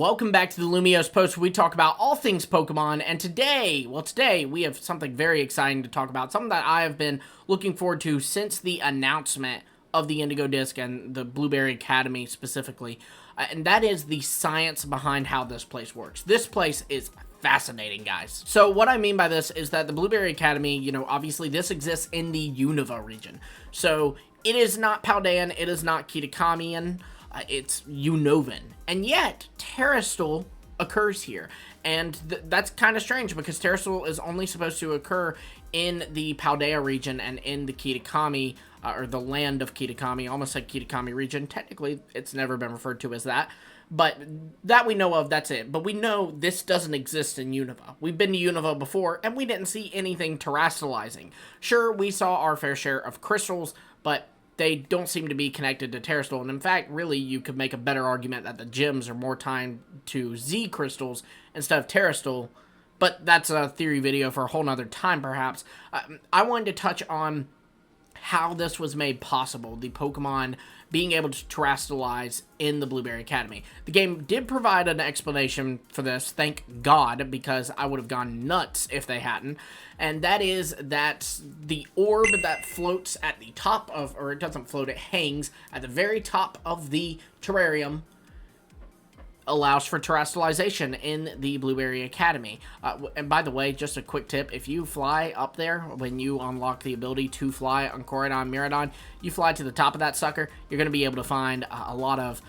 Welcome back to the Lumiose Post, where we talk about all things Pokemon, and today we have something very exciting to talk about, something that I have been looking forward to since the announcement of the Indigo Disc and the Blueberry Academy specifically, and that is the science behind how this place works. This place is fascinating, guys. So what I mean by this is that the Blueberry Academy, obviously this exists in the Unova region, so it is not Paldean, it is not Kitakamian, it's Unovan, and yet terastal occurs here, and that's kind of strange because terastal is only supposed to occur in the Paldea region and in the Kitakami, or the land of Kitakami, almost like Kitakami region. Technically, it's never been referred to as that, but that we know of, that's it. But we know this doesn't exist in Unova. We've been to Unova before, and we didn't see anything terastalizing. Sure, we saw our fair share of crystals, but they don't seem to be connected to terastal, and in fact, really, you could make a better argument that the gems are more tied to Z crystals instead of terastal, but that's a theory video for a whole nother time, perhaps. I wanted to touch on how this was made possible, the Pokemon being able to terastalize in the Blueberry Academy. The game did provide an explanation for this, thank God, because I would have gone nuts if they hadn't, and that is that the orb that floats at the top of, or it doesn't float, it hangs at the very top of the terrarium, allows for terastalization in the Blueberry Academy. And by the way, just a quick tip, if you fly up there, when you unlock the ability to fly on Koridon, Miraidon, you fly to the top of that sucker, you're going to be able to find a lot of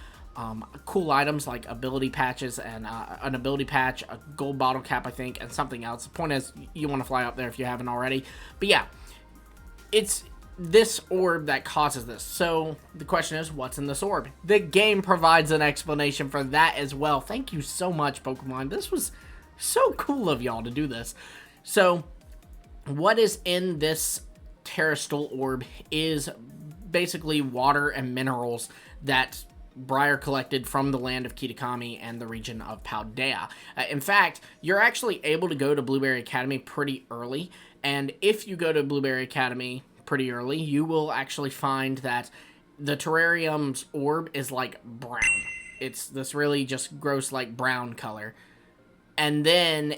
cool items like ability patches and an ability patch, a gold bottle cap, I think, and something else. The point is, you want to fly up there if you haven't already. But yeah, it's this orb that causes this. So the question is, what's in this orb? The game provides an explanation for that as well. Thank you so much, Pokemon. This was so cool of y'all to do this. So what is in this terastal orb is basically water and minerals that Briar collected from the land of Kitakami and the region of Paldea. In fact, you're actually able to go to Blueberry Academy pretty early, and if you go to Blueberry Academy pretty early, you will actually find that the terrarium's orb is like brown. It's this really just gross like brown color, and then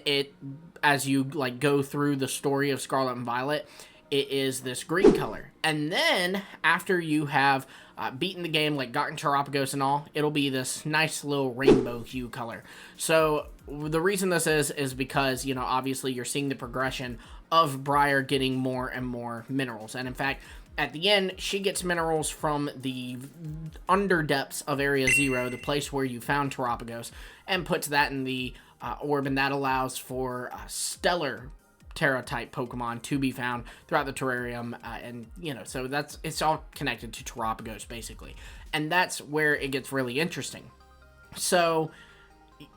as you like go through the story of Scarlet and Violet, it is this green color, and then after you have beaten the game, like gotten Terapagos and all, it'll be this nice little rainbow hue color. So the reason this is because, obviously you're seeing the progression of Briar getting more and more minerals. And in fact, at the end, she gets minerals from the underdepths of Area 0, the place where you found Terapagos, and puts that in the orb, and that allows for stellar Terra-type Pokemon to be found throughout the terrarium, and, so it's all connected to Terapagos, basically. And that's where it gets really interesting. So,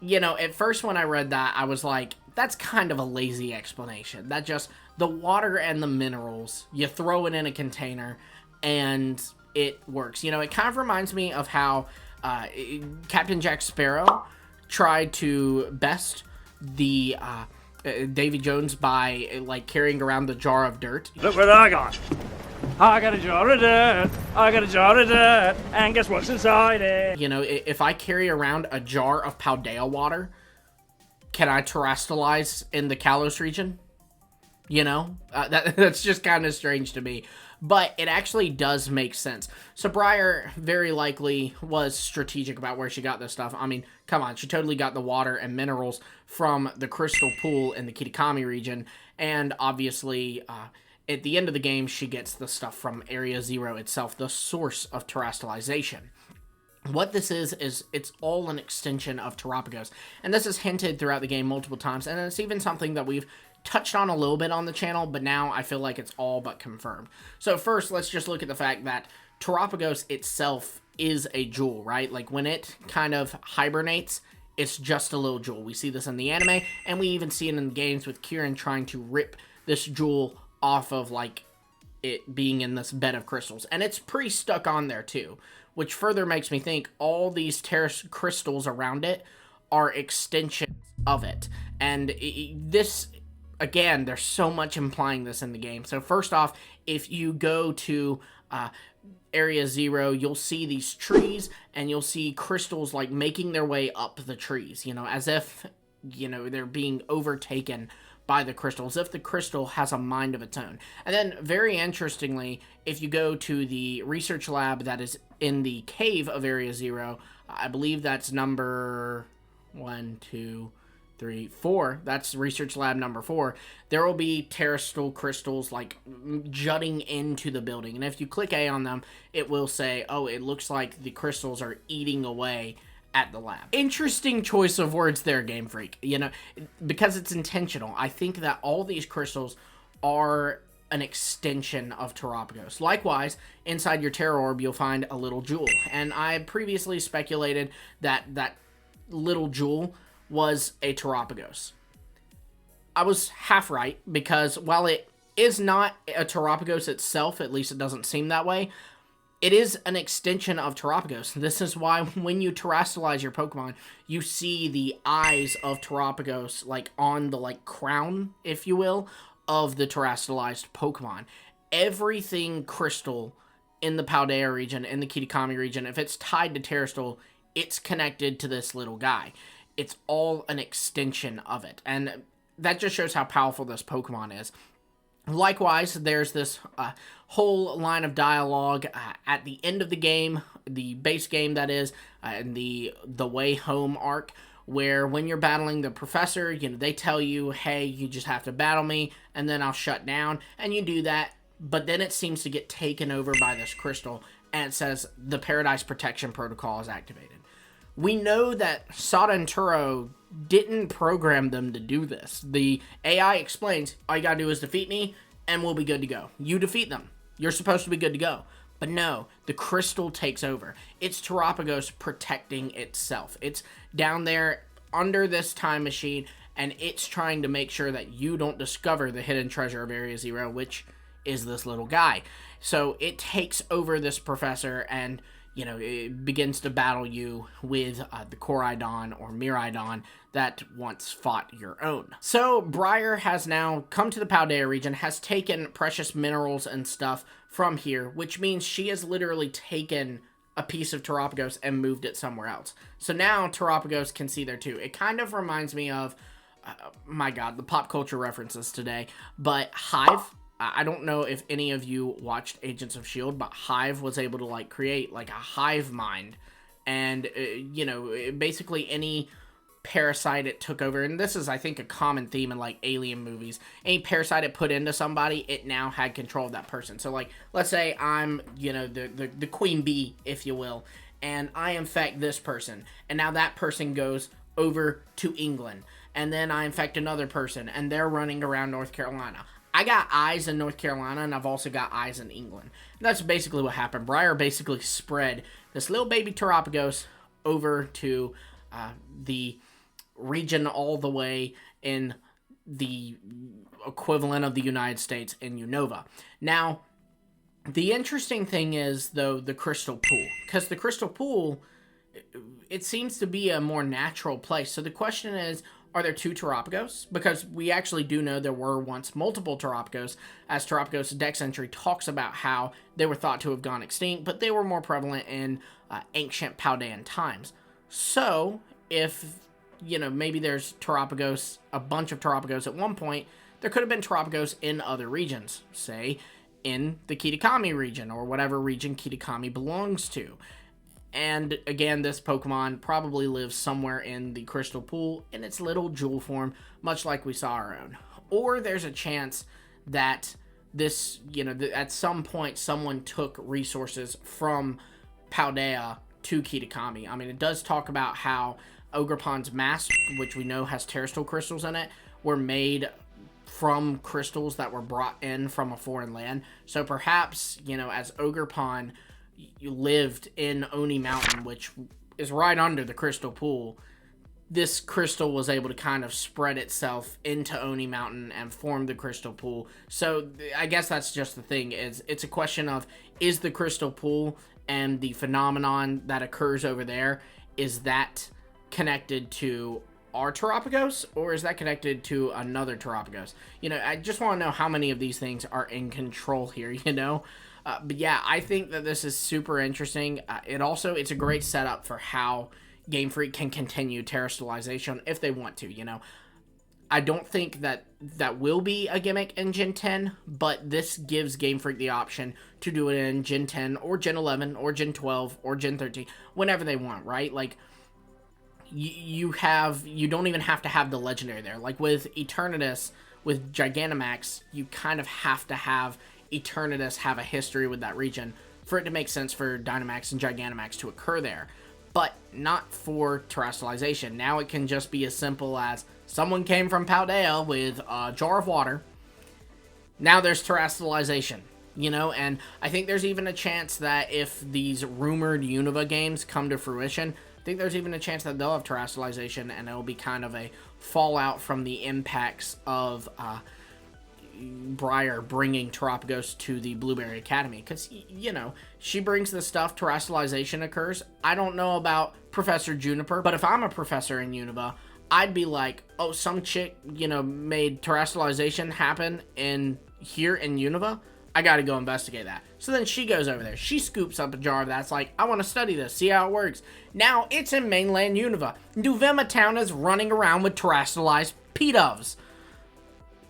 at first when I read that, I was like, that's kind of a lazy explanation. That just, the water and the minerals, you throw it in a container, and it works. It kind of reminds me of how Captain Jack Sparrow tried to best the Davy Jones by, like, carrying around the jar of dirt. Look what I got. I got a jar of dirt. I got a jar of dirt. And guess what's inside it? If I carry around a jar of Paldea water, can I terastalize in the Kalos region? That's just kind of strange to me. But it actually does make sense. So Briar very likely was strategic about where she got this stuff. I mean, come on, she totally got the water and minerals from the crystal pool in the Kitakami region. And obviously, at the end of the game, she gets the stuff from Area 0 itself, the source of terastalization. What this is it's all an extension of Terapagos. And this is hinted throughout the game multiple times, and it's even something that we've touched on a little bit on the channel, but now I feel like it's all but confirmed. So first, let's just look at the fact that Terapagos itself is a jewel, right? Like, when it kind of hibernates, it's just a little jewel. We see this in the anime, and we even see it in the games with Kieran trying to rip this jewel off of, like, it being in this bed of crystals. And it's pretty stuck on there, too, which further makes me think all these crystals around it are extensions of it. And this, again, there's so much implying this in the game. So first off, if you go to Area 0, you'll see these trees, and you'll see crystals, like, making their way up the trees, you know, as if, you know, they're being overtaken by the crystal, as if the crystal has a mind of its own. And then, very interestingly, if you go to the research lab that is in the cave of Area 0, I believe that's number 1, 2, 3, 4. That's research lab number 4. There will be terastal crystals like jutting into the building, and if you click A on them, it will say, "Oh, it looks like the crystals are eating away at the lab." Interesting choice of words there, GameFreak. You know, because it's intentional. I think that all these crystals are an extension of Terapagos. Likewise, inside your Terror Orb, you'll find a little jewel, and I previously speculated that that little jewel was a Terapagos. I was half right, because while it is not a Terapagos itself, at least it doesn't seem that way, it is an extension of Terapagos. This is why when you terastalize your Pokemon, you see the eyes of Terapagos, like, on the, like, crown, if you will, of the terastalized Pokemon. Everything crystal in the Paldea region, in the Kitakami region, if it's tied to Terastal, it's connected to this little guy. It's all an extension of it, and that just shows how powerful this Pokemon is. Likewise, there's this whole line of dialogue at the end of the game, the base game that is, in the Way Home arc, where when you're battling the professor, you know, they tell you, hey, you just have to battle me, and then I'll shut down, and you do that, but then it seems to get taken over by this crystal, and it says the Paradise Protection Protocol is activated. We know that Sada and Turo didn't program them to do this. The AI explains, all you gotta do is defeat me, and we'll be good to go. You defeat them. You're supposed to be good to go. But no, the crystal takes over. It's Terapagos protecting itself. It's down there under this time machine, and it's trying to make sure that you don't discover the hidden treasure of Area 0, which is this little guy. So it takes over this professor, and you know, it begins to battle you with the Koraidon or Miraidon that once fought your own. So Briar has now come to the Paldea region, has taken precious minerals and stuff from here, which means she has literally taken a piece of Terapagos and moved it somewhere else. So now Terapagos can see there too. It kind of reminds me of, my god, the pop culture references today, but Hive. I don't know if any of you watched Agents of S.H.I.E.L.D., but Hive was able to, like, create, like, a hive mind. And, you know, basically any parasite it took over, and this is, I think, a common theme in, like, alien movies. Any parasite it put into somebody, it now had control of that person. So, like, let's say I'm, you know, the queen bee, if you will, and I infect this person. And now that person goes over to England. And then I infect another person, and they're running around North Carolina. I got eyes in North Carolina, and I've also got eyes in England. And that's basically what happened. Briar basically spread this little baby Terapagos over to the region all the way in the equivalent of the United States in Unova. Now, the interesting thing is, though, the Crystal Pool. Because the Crystal Pool, it seems to be a more natural place. So the question is, are there two Terapagos? Because we actually do know there were once multiple Terapagos, as Terapagos Dex entry talks about how they were thought to have gone extinct, but they were more prevalent in ancient Paldean times. So, if, you know, maybe there's Terapagos, a bunch of Terapagos at one point, there could have been Terapagos in other regions, say, in the Kitakami region, or whatever region Kitakami belongs to. And again, this Pokemon probably lives somewhere in the Crystal Pool in its little jewel form, much like we saw our own. Or there's a chance that this, you know, at some point someone took resources from Paldea to Kitakami. I mean, it does talk about how Ogerpon's mask, which we know has terastal crystals in it, were made from crystals that were brought in from a foreign land. So perhaps, you know, as Ogerpon you lived in Oni Mountain, which is right under the Crystal Pool, this crystal was able to kind of spread itself into Oni Mountain and form the Crystal Pool. So I guess that's just the thing, is it's a question of, is the Crystal Pool and the phenomenon that occurs over there, is that connected to our Terapagos, or is that connected to another Terapagos? You know, I just want to know how many of these things are in control here, you know? But yeah, I think that this is super interesting. It's a great setup for how Game Freak can continue terastallization if they want to, you know. I don't think that will be a gimmick in Gen 10, but this gives Game Freak the option to do it in Gen 10 or Gen 11 or Gen 12 or Gen 13, whenever they want, right? Like, you don't even have to have the legendary there. Like with Eternatus, with Gigantamax, you kind of have to have Eternatus have a history with that region for it to make sense for Dynamax and Gigantamax to occur there, but not for terastallization. Now it can just be as simple as someone came from Paldea with a jar of water. Now there's terastallization, you know, and I think there's even a chance that if these rumored Unova games come to fruition, I think there's even a chance that they'll have terastallization, and it'll be kind of a fallout from the impacts of Briar bringing Terapagos to the Blueberry Academy, because, you know, she brings the stuff, terastallization occurs. I don't know about Professor Juniper, but if I'm a professor in Unova, I'd be like, oh, some chick, you know, made terastallization happen here in Unova. I gotta go investigate that. So then she goes over there. She scoops up a jar of that's like, I want to study this, see how it works. Now it's in mainland Unova. Nuvema Town is running around with terastallized P-Doves.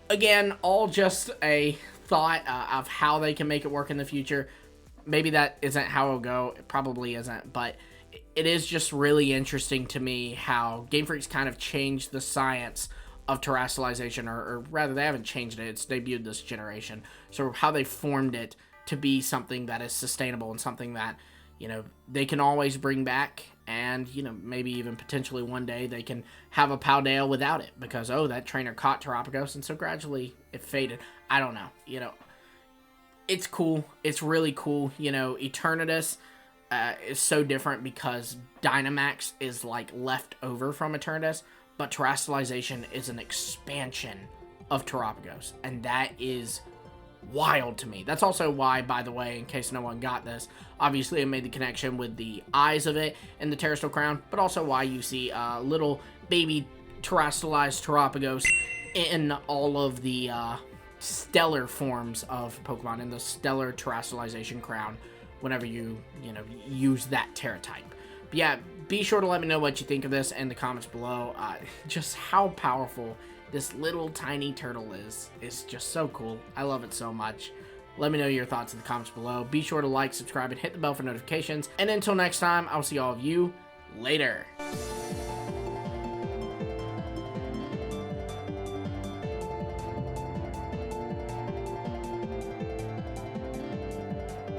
Again, all just a thought of how they can make it work in the future. Maybe that isn't how it'll go. It probably isn't, but it is just really interesting to me how Game Freak's kind of changed the science of terastallization, or rather, they haven't changed it. It's debuted this generation. So how they formed it to be something that is sustainable and something that, you know, they can always bring back, and, you know, maybe even potentially one day they can have a Paldea without it because, oh, that trainer caught Terapagos, and so gradually it faded. I don't know. You know, it's cool. It's really cool. You know, Eternatus is so different because Dynamax is, like, left over from Eternatus, but terastallization is an expansion of Terapagos, and that is wild to me. That's also why, by the way, in case no one got this, obviously I made the connection with the eyes of it and the terastal crown, but also why you see little baby terastallized Terapagos in all of the stellar forms of Pokemon, in the stellar terastallization crown whenever you use that Terra type. But yeah, be sure to let me know what you think of this in the comments below. Just how powerful this little tiny turtle is. It's just so cool. I love it so much. Let me know your thoughts in the comments below. Be sure to like, subscribe, and hit the bell for notifications. And until next time, I'll see all of you later.